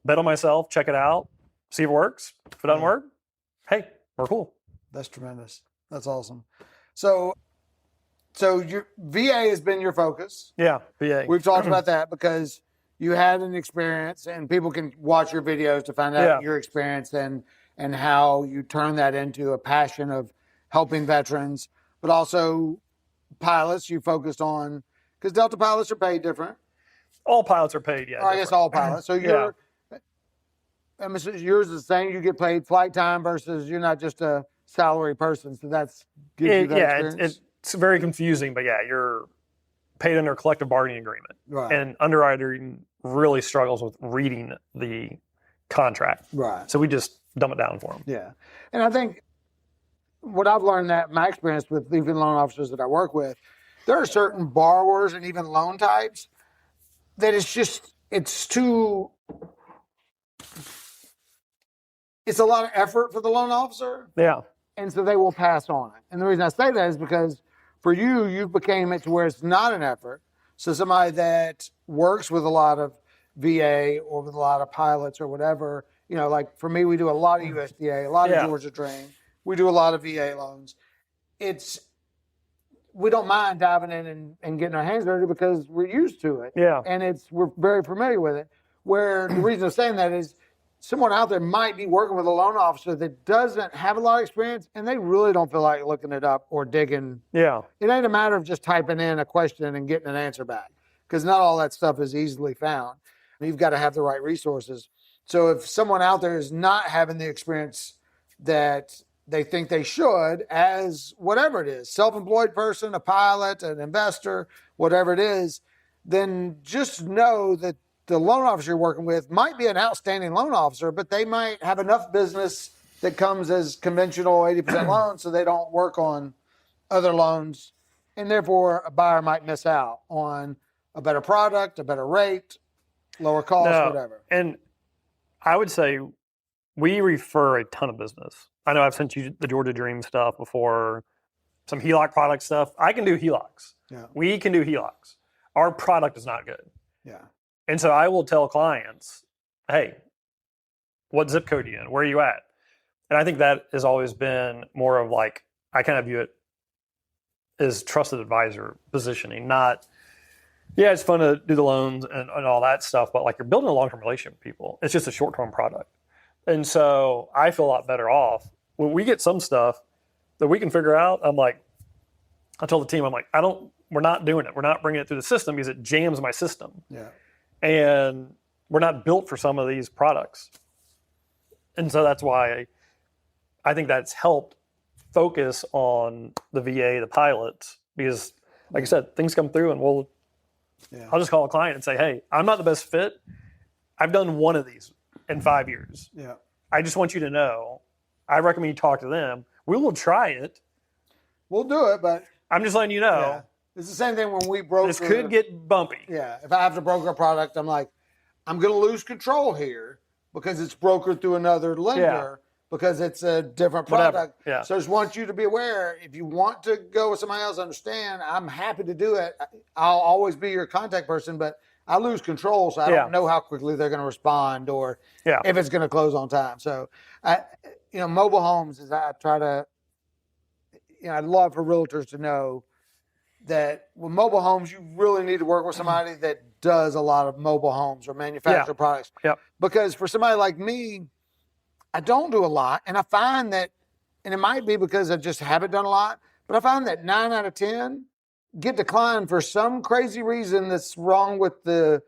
bet on myself, check it out, see if it works. If it doesn't work, hey, we're cool. That's tremendous. That's awesome. So your VA has been your focus. Yeah, VA. We've talked about that because you had an experience, and people can watch your videos to find out your experience and how you turn that into a passion of helping veterans, but also pilots. You focused on because Delta pilots are paid different. All pilots are paid, yeah. I guess all pilots. So yours is the same. You get paid flight time versus you're not just a salary person. So that's gives you that experience. It's very confusing, but you're paid under a collective bargaining agreement. Right. And underwriting really struggles with reading the contract. Right. So we just dumb it down for them. Yeah. And I think what I've learned that my experience with even loan officers that I work with, there are certain borrowers and even loan types that it's a lot of effort for the loan officer. Yeah. And so they will pass on it. And the reason I say that is because for you became it to where it's not an effort. So somebody that works with a lot of VA or with a lot of pilots or whatever, like for me, we do a lot of USDA, a lot of Georgia Drain. We do a lot of VA loans. We don't mind diving in and getting our hands dirty because we're used to it. Yeah. And we're very familiar with it. Where the reason I'm saying that is someone out there might be working with a loan officer that doesn't have a lot of experience and they really don't feel like looking it up or digging. Yeah. It ain't a matter of just typing in a question and getting an answer back because not all that stuff is easily found. You've got to have the right resources. So if someone out there is not having the experience that they think they should as whatever it is, self-employed person, a pilot, an investor, whatever it is, then just know that the loan officer you're working with might be an outstanding loan officer, but they might have enough business that comes as conventional 80% loans so they don't work on other loans. And therefore, a buyer might miss out on a better product, a better rate, lower cost, whatever. And I would say we refer a ton of business. I know I've sent you the Georgia Dream stuff before, some HELOC product stuff. I can do HELOCs. Yeah. We can do HELOCs. Our product is not good. Yeah. And so I will tell clients, hey, what zip code are you in? Where are you at? And I think that has always been more of like, I kind of view it as trusted advisor positioning, not, it's fun to do the loans and all that stuff, but like you're building a long-term relationship with people. It's just a short-term product. And so I feel a lot better off when we get some stuff that we can figure out. I told the team, we're not doing it. We're not bringing it through the system because it jams my system. Yeah. And we're not built for some of these products. And so that's why I think that's helped focus on the VA, the pilots, because like I said, things come through and I'll just call a client and say, hey, I'm not the best fit. I've done one of these in 5 years. Yeah. I just want you to know, I recommend you talk to them. We will try it. We'll do it, but I'm just letting you know. Yeah. It's the same thing when we broker. This could get bumpy. Yeah. If I have to broker a product, I'm like, I'm going to lose control here because it's brokered through another lender because it's a different product. Yeah. So I just want you to be aware. If you want to go with somebody else, understand, I'm happy to do it. I'll always be your contact person, but I lose control, so I don't know how quickly they're going to respond or if it's going to close on time. So, mobile homes is I try to, I'd love for realtors to know that with mobile homes, you really need to work with somebody that does a lot of mobile homes or manufactured products. Yep. Because for somebody like me, I don't do a lot. And I find that, and it might be because I just haven't done a lot, but I find that 9 out of 10 get declined for some crazy reason that's wrong with the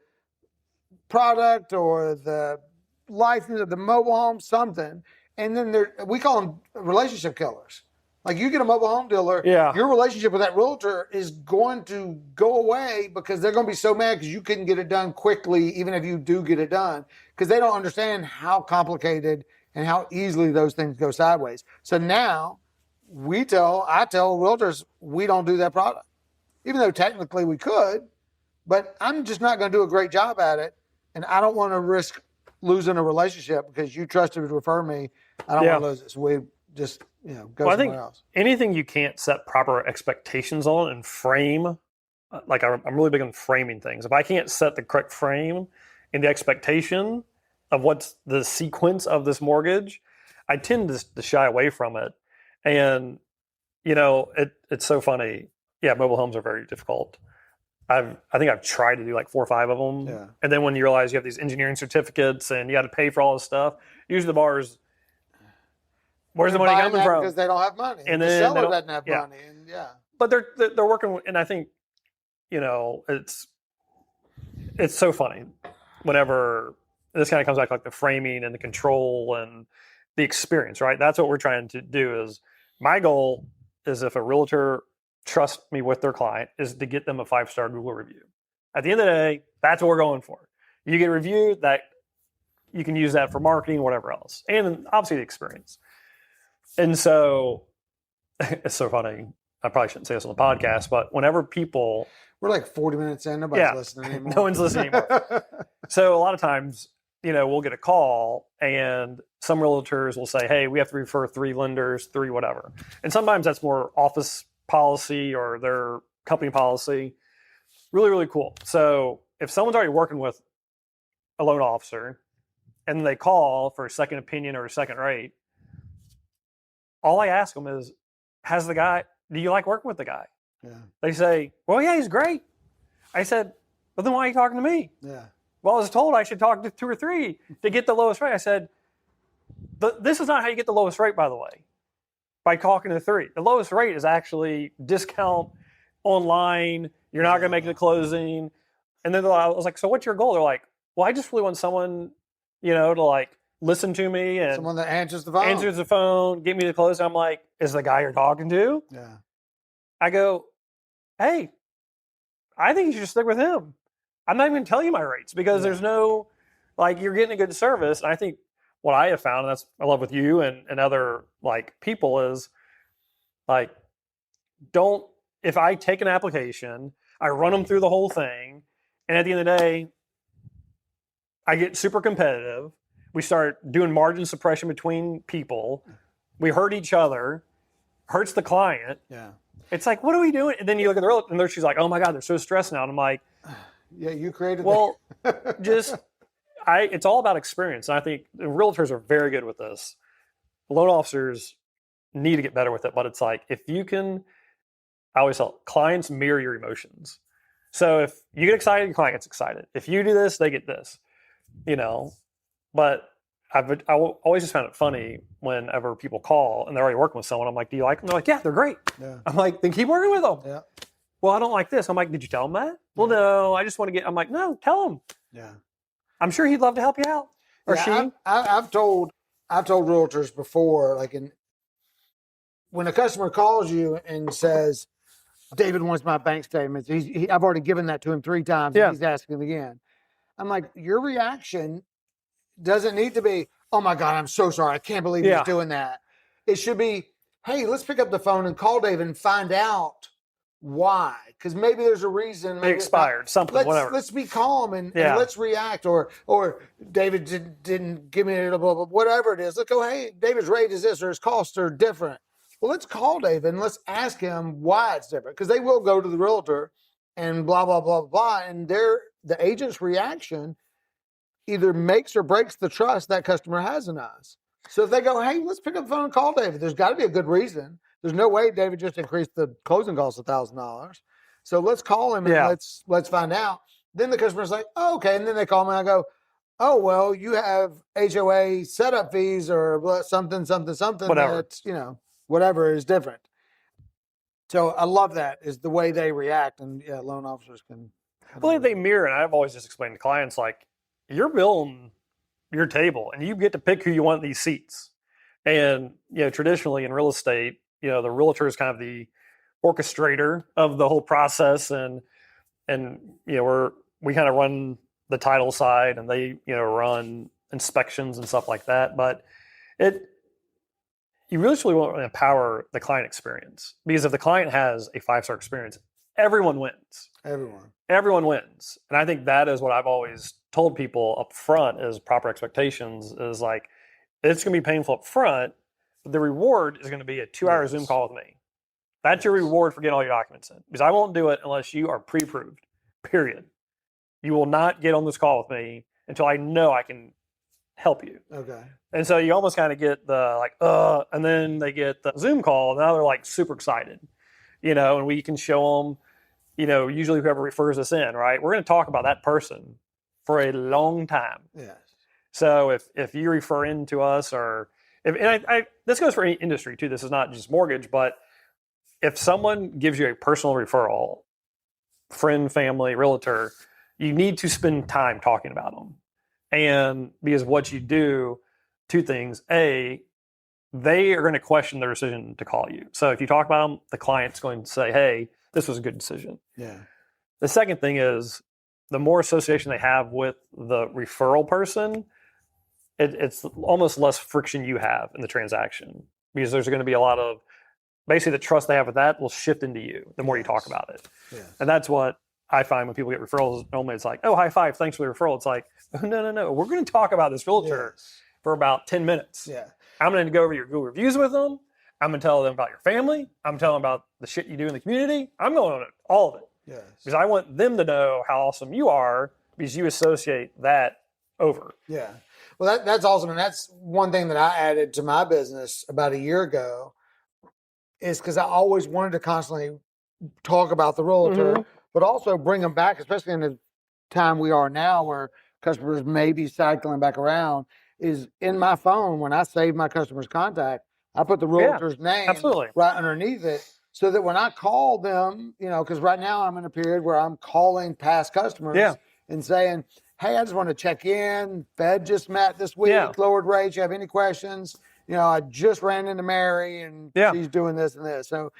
product or the license of the mobile home, something. And then we call them relationship killers. Like you get a mobile home dealer, your relationship with that realtor is going to go away because they're going to be so mad because you couldn't get it done quickly, even if you do get it done, because they don't understand how complicated and how easily those things go sideways. So now I tell realtors, we don't do that product, even though technically we could, but I'm just not going to do a great job at it. And I don't want to risk losing a relationship because you trusted to refer me. I don't want to lose it. So just go Well, I somewhere think else. anything you can't set proper expectations on and frame, like I'm really big on framing things. If I can't set the correct frame and the expectation of what's the sequence of this mortgage, I tend to shy away from it. And it's so funny. Yeah, mobile homes are very difficult. I think I've tried to do like 4 or 5 of them, Yeah. and then when you realize you have these engineering certificates and you got to pay for all this stuff, usually the bar is, where's the They're money buying coming that from? because they don't have money, And the then they seller don't- doesn't have yeah. money, and But they're working, and I think it's so funny whenever this kind of comes back to like the framing and the control and the experience, right? That's what we're trying to do. Is my goal is if a realtor trusts me with their client is to get them a 5-star Google review. At the end of the day, that's what we're going for. You get reviewed, that you can use that for marketing, whatever else, and obviously the experience. And so it's so funny. I probably shouldn't say this on the podcast, but whenever people, we're like 40 minutes in, nobody's Yeah. listening anymore. no one's listening anymore. So a lot of times, we'll get a call and some realtors will say, hey, we have to refer 3 lenders, 3 whatever. And sometimes that's more office policy or their company policy. Really, really cool. So if someone's already working with a loan officer and then they call for a second opinion or a second rate, all I ask them is, do you like working with the guy? Yeah. They say, well, yeah, he's great. I said, well, then why are you talking to me? Yeah. Well, I was told I should talk to 2 or 3 to get the lowest rate. I said, this is not how you get the lowest rate, by the way, by talking to 3. The lowest rate is actually discount online. You're not going to make the closing. And then I was like, so what's your goal? They're like, well, I just really want someone, to like listen to me and Someone that answers the phone. answers the phone, get me the close. I'm like, is the guy you're talking to? Yeah. I go, hey, I think you should stick with him. I'm not even going to tell you my rates because there's no, you're getting a good service. And I think what I have found, and that's I love with you and other people is if I take an application, I run them through the whole thing, and at the end of the day, I get super competitive. We start doing margin suppression between people. We hurt each other, hurts the client. Yeah. It's like, what are we doing? And then you look at the realtor, and she's like, oh my God, they're so stressed now. And I'm like, yeah, you created well, that. it's all about experience. And I think the realtors are very good with this. Loan officers need to get better with it. But it's like, if you can, I always tell clients mirror your emotions. So if you get excited, your client gets excited. If you do this, they get this, But I always just found it funny whenever people call and they're already working with someone. I'm like, do you like them? They're like, yeah, they're great. Yeah. I'm like, then keep working with them. Yeah. Well, I don't like this. I'm like, did you tell him that? Well, no, I just want to I'm like, no, tell him. Yeah. I'm sure he'd love to help you out. Or she. I've told realtors before, when a customer calls you and says, David wants my bank statements. I've already given that to him 3 times. Yeah. And he's asking again. I'm like, your reaction doesn't need to be, oh my God, I'm so sorry. I can't believe he's doing that. It should be, hey, let's pick up the phone and call David and find out why. Because maybe there's a reason. Maybe expired, something, whatever. Let's be calm and let's react. Or David didn't give me blah, blah, blah, whatever it is. Let's go, hey, David's rate is this or his costs are different. Well, let's call David and let's ask him why it's different. Because they will go to the realtor and blah, blah, blah, blah. And the agent's reaction either makes or breaks the trust that customer has in us. So if they go, hey, let's pick up the phone and call David, there's got to be a good reason. There's no way David just increased the closing costs $1,000. So let's call him and let's find out. Then the customer's like, oh, okay. And then they call me and I go, oh, well, you have HOA setup fees or something, Whatever. That's, whatever is different. So I love that is the way they react. And loan officers can. Well, they mirror, and I've always just explained to clients, you're building your table and you get to pick who you want in these seats. And, traditionally in real estate, the realtor is kind of the orchestrator of the whole process. And we kind of run the title side and they, run inspections and stuff like that. But you really want to empower the client experience, because if the client has a 5-star experience, everyone wins. Everyone wins. And I think that is what I've always told people up front is proper expectations is it's going to be painful up front, The reward is going to be a 2-hour Zoom call with me. That's your reward for getting all your documents in. Because I won't do it unless you are pre-approved, period. You will not get on this call with me until I know I can help you. Okay. And so you almost kind of get the like, and then they get the Zoom call. And now they're like super excited, and we can show them, usually whoever refers us in, right? We're going to talk about that person for a long time. Yes. So if you refer into us this goes for any industry too. This is not just mortgage, but if someone gives you a personal referral, friend, family, realtor, you need to spend time talking about them. And because what you do, two things. A, they are going to question their decision to call you. So if you talk about them, the client's going to say, hey, this was a good decision. Yeah. The second thing is the more association they have with the referral person, it's almost less friction you have in the transaction because there's going to be a lot of basically the trust they have with that will shift into you the more you talk about it. Yes. And that's what I find when people get referrals. Normally it's like, oh, high five, thanks for the referral. It's like, oh, no. We're going to talk about this realtor for about 10 minutes. Yeah. I'm going to go over your Google reviews with them. I'm going to tell them about your family. I'm telling them about the shit you do in the community. I'm going on it, all of it. Yes. Because I want them to know how awesome you are because you associate that over. Yeah. Well, that's awesome. And that's one thing that I added to my business about a year ago is because I always wanted to constantly talk about the realtor, but also bring them back, especially in the time we are now where customers may be cycling back around, is in my phone, when I save my customer's contact, I put the realtor's name right underneath it so that when I call them, because right now I'm in a period where I'm calling past customers and saying, hey, I just want to check in. Fed just met this week, lowered rates. You have any questions? I just ran into Mary and she's doing this and this. So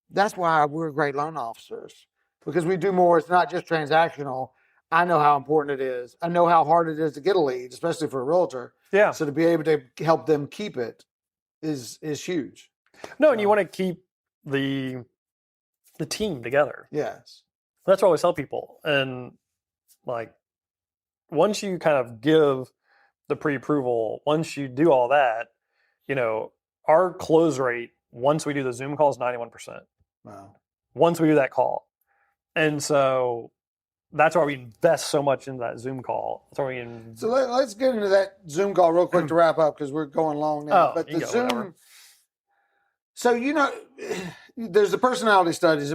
that's why we're great loan officers, because we do more. It's not just transactional. I know how important it is. I know how hard it is to get a lead, especially for a realtor. Yeah. So to be able to help them keep it is huge. No, and you want to keep the team together. Yes. That's what I always tell people. And like, once you kind of give the pre-approval, once you do all that, our close rate, once we do the Zoom call, is 91%. Wow. Once we do that call. And so that's why we invest so much in that Zoom call. That's why we So let's get into that Zoom call real quick to wrap up, because we're going long now. But the Zoom. Whatever. So, there's the personality studies,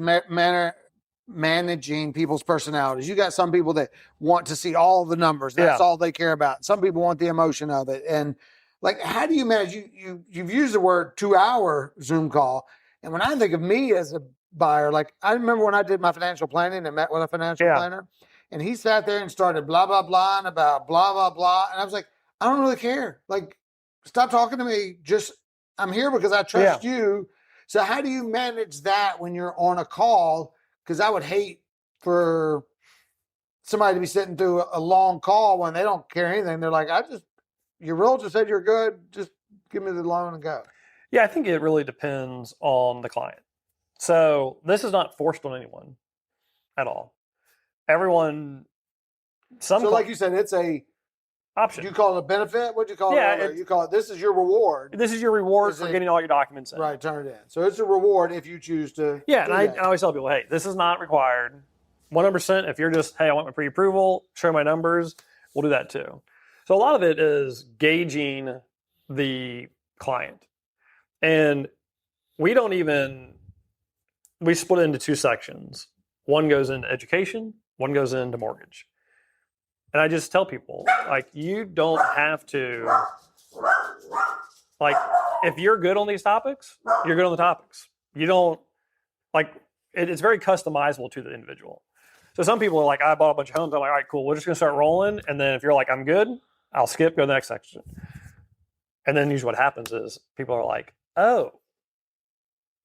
managing people's personalities. You got some people that want to see all the numbers. That's all they care about. Some people want the emotion of it. And like, how do you manage? You've used the word 2-hour Zoom call. And when I think of me as a buyer, like I remember when I did my financial planning and met with a financial planner, and he sat there and started blah, blah, blah, and about blah, blah, blah. And I was like, I don't really care. Like, stop talking to me. I'm here because I trust you. So how do you manage that when you're on a call? Because I would hate for somebody to be sitting through a long call when they don't care anything. They're like, your realtor said you're good. Just give me the loan and go. Yeah, I think it really depends on the client. So this is not forced on anyone at all. Everyone, like you said, it's a option. Do you call it a benefit? What do you call it? You call it, this is your reward. This is your reward for getting all your documents in. Right, turn it in. So it's a reward if you choose to. Yeah, and I always tell people, hey, this is not required. 100%, if you're just, hey, I want my pre-approval, show my numbers, we'll do that too. So a lot of it is gauging the client. And we split it into two sections. One goes into education, one goes into mortgage. And I just tell people, like, you don't have to, like, if you're good on these topics, you're good on the topics. You don't, like, it's very customizable to the individual. So some people are like, I bought a bunch of homes. I'm like, all right, cool. We're just going to start rolling. And then if you're like, I'm good, I'll skip, go to the next section. And then usually what happens is people are like, oh,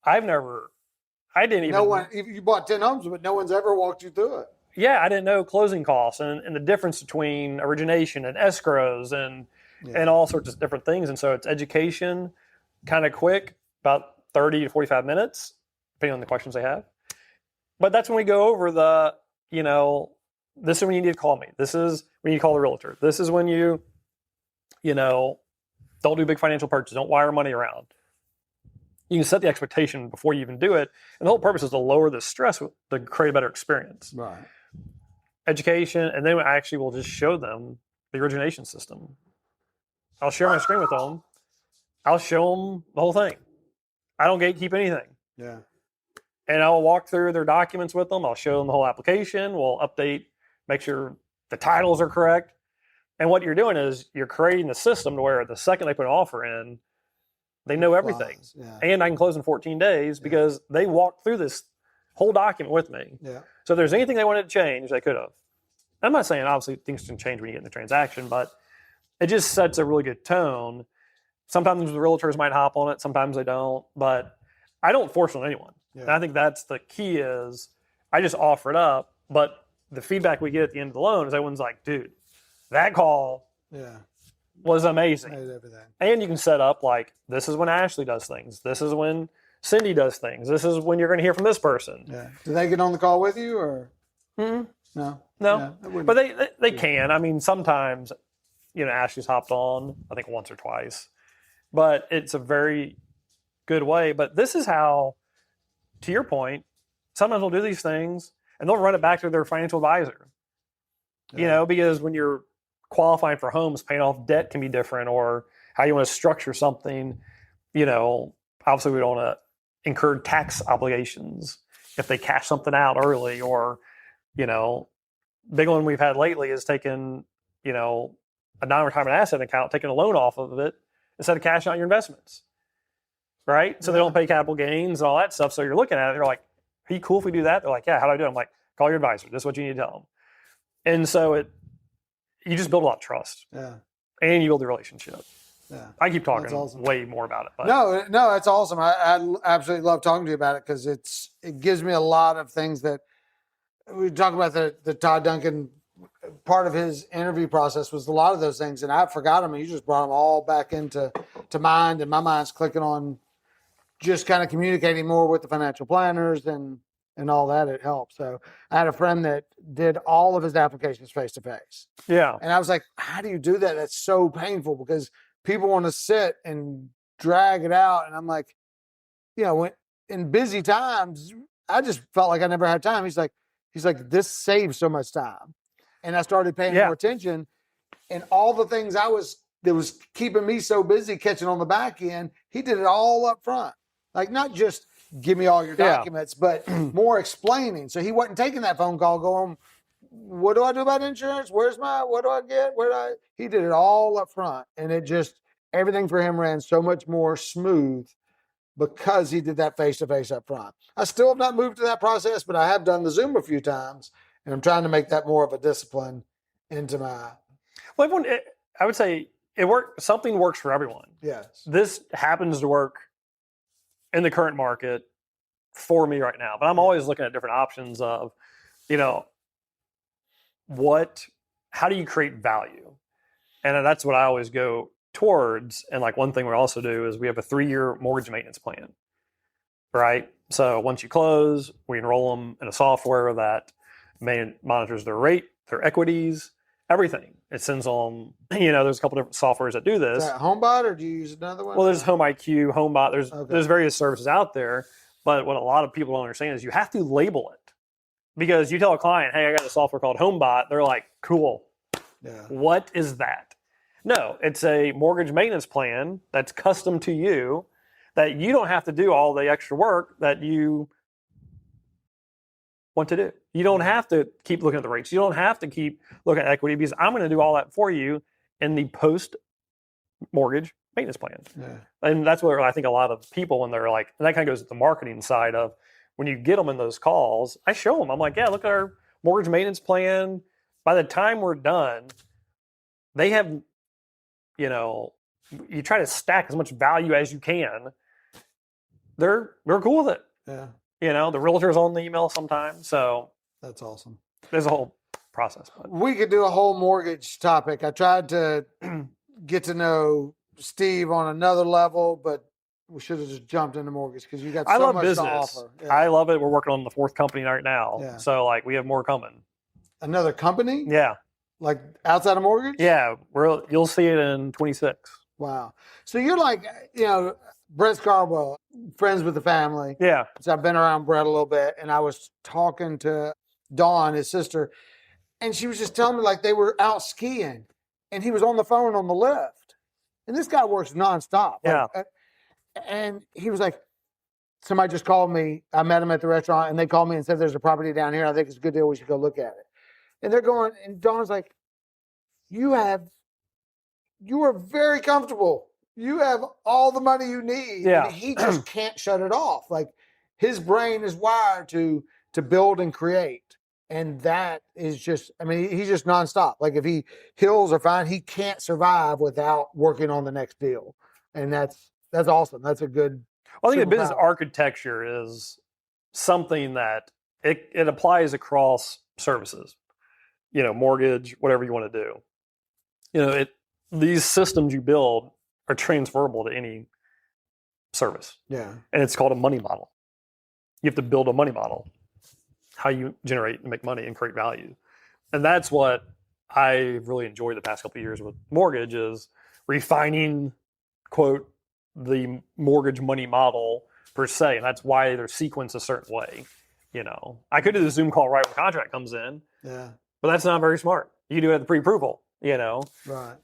I didn't even. No one, you bought 10 homes, but no one's ever walked you through it. Yeah, I didn't know closing costs and the difference between origination and escrows and all sorts of different things. And so it's education, kind of quick, about 30 to 45 minutes, depending on the questions they have. But that's when we go over this is when you need to call me. This is when you call the realtor. This is when you Don't do big financial purchases. Don't wire money around. You can set the expectation before you even do it. And the whole purpose is to lower the stress to create a better experience. Right. Education, and then I actually will just show them the origination system. I'll share my screen with them. I'll show them the whole thing. I don't gatekeep anything. Yeah. And I'll walk through their documents with them. I'll show them the whole application. We'll update, make sure the titles are correct. And what you're doing is you're creating the system to where the second they put an offer in, they know everything. Yeah. And I can close in 14 days because they walked through this whole document with me. Yeah. So if there's anything they wanted to change, they could have. I'm not saying obviously things can change when you get in the transaction, but it just sets a really good tone. Sometimes the realtors might hop on it, sometimes they don't, but I don't force it on anyone. Yeah. And I think that's the key is I just offer it up, but the feedback we get at the end of the loan is everyone's like, dude, that call was amazing. Made everything. And you can set up like, this is when Ashley does things. This is when Cindy does things. This is when you're going to hear from this person. Yeah. Do they get on the call with you or? Mm-hmm. No. No. Yeah, But they can. I mean, sometimes, Ashley's hopped on, I think once or twice. But it's a very good way. But this is how, to your point, sometimes they'll do these things and they'll run it back to their financial advisor. Because when you're qualifying for homes, paying off debt can be different, or how you want to structure something. Obviously we don't want to incur tax obligations if they cash something out early, or, big one we've had lately is taking, a non-retirement asset account, taking a loan off of it instead of cashing out your investments. Right? So they don't pay capital gains and all that stuff. So you're looking at it, they're like, are you cool if we do that? They're like, yeah, how do I do it? I'm like, call your advisor. This is what you need to tell them. And so you just build a lot of trust. Yeah. And you build a relationship. Yeah. I keep talking awesome. way more about it. But. No, that's awesome. I absolutely love talking to you about it because it gives me a lot of things that we talk about. The Todd Duncan part of his interview process was a lot of those things, and I forgot them. And you just brought them all back into mind, and my mind's clicking on just kind of communicating more with the financial planners and all that. It helps. So I had a friend that did all of his applications face to face. Yeah. And I was like, how do you do that? That's so painful because people want to sit and drag it out. And I'm like, when in busy times, I just felt like I never had time. He's like, this saves so much time. And I started paying more attention, and all the things that was keeping me so busy catching on the back end, he did it all up front. Like, not just give me all your documents, but more explaining. So he wasn't taking that phone call going, what do I do about insurance? What do I get? He did it all up front. And everything for him ran so much more smooth because he did that face-to-face up front. I still have not moved to that process, but I have done the Zoom a few times, and I'm trying to make that more of a discipline into my... Well, I would say something works for everyone. Yes. This happens to work in the current market for me right now, but I'm always looking at different options of, how do you create value? And that's what I always go towards. And like one thing we also do is we have a 3-year mortgage maintenance plan, right? So once you close, we enroll them in a software that monitors their rate, their equities, everything. It sends them, there's a couple different softwares that do this. Is that HomeBot, or do you use another one? Well, there's Home IQ, HomeBot. There's various services out there. But what a lot of people don't understand is you have to label it. Because you tell a client, hey, I got a software called HomeBot. They're like, cool. Yeah. What is that? No, it's a mortgage maintenance plan that's custom to you, that you don't have to do all the extra work that you want to do. You don't have to keep looking at the rates. You don't have to keep looking at equity, because I'm going to do all that for you in the post-mortgage maintenance plan. Yeah. And that's where I think a lot of people, when they're like, and that kind of goes to the marketing side of, when you get them in those calls, I show them. I'm like, yeah, look at our mortgage maintenance plan. By the time we're done, they have, you try to stack as much value as you can. They're cool with it. Yeah. The realtor's on the email sometimes. So that's awesome. There's a whole process. But. We could do a whole mortgage topic. I tried to get to know Steve on another level, but we should have just jumped into mortgage because you got so much business. to offer. Yeah. I love it. We're working on the 4th company right now. Yeah. So we have more coming. Another company? Yeah. Like outside of mortgage? Yeah. You'll see it in 26. Wow. So you're like, Brett Scarborough, friends with the family. Yeah. So I've been around Brett a little bit, and I was talking to Dawn, his sister, and she was just telling me like they were out skiing, and he was on the phone on the lift. And this guy works nonstop. Yeah. And he was like, somebody just called me. I met him at the restaurant, and they called me and said, there's a property down here. I think it's a good deal. We should go look at it. And they're going, and Dawn's like, you are very comfortable. You have all the money you need. Yeah. And he just can't shut it off. Like his brain is wired to build and create. And that is just, he's just nonstop. Like if he hills are fine, he can't survive without working on the next deal. And that's awesome. That's a good. I think the business superpower. architecture is something that it applies across services, mortgage, whatever you want to do. These systems you build are transferable to any service. Yeah. And it's called a money model. You have to build a money model, how you generate and make money and create value. And that's what I really enjoyed the past couple of years with mortgage is refining, quote, the mortgage money model per se. And that's why they're sequenced a certain way. I could do the Zoom call right when the contract comes in. Yeah. But that's not very smart. You do it at the pre-approval, Right.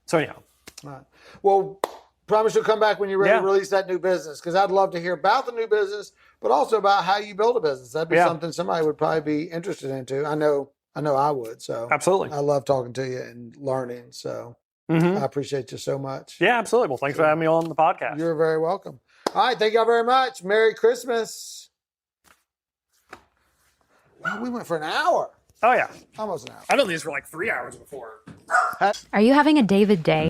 So anyhow. Right. Well, promise you'll come back when you're ready Yeah. to release that new business because I'd love to hear about the new business, but also about how you build a business. That'd be something somebody would probably be interested into. I know I would. So Absolutely. I love talking to you and learning. So Mm-hmm. I appreciate you so much. Yeah, absolutely. Well, thanks for having me on the podcast. You're very welcome. All right. Thank y'all very much. Merry Christmas. Wow, we went for an hour. Oh, yeah. Almost an hour. I've done these for like 3 hours before. Are you having a David day?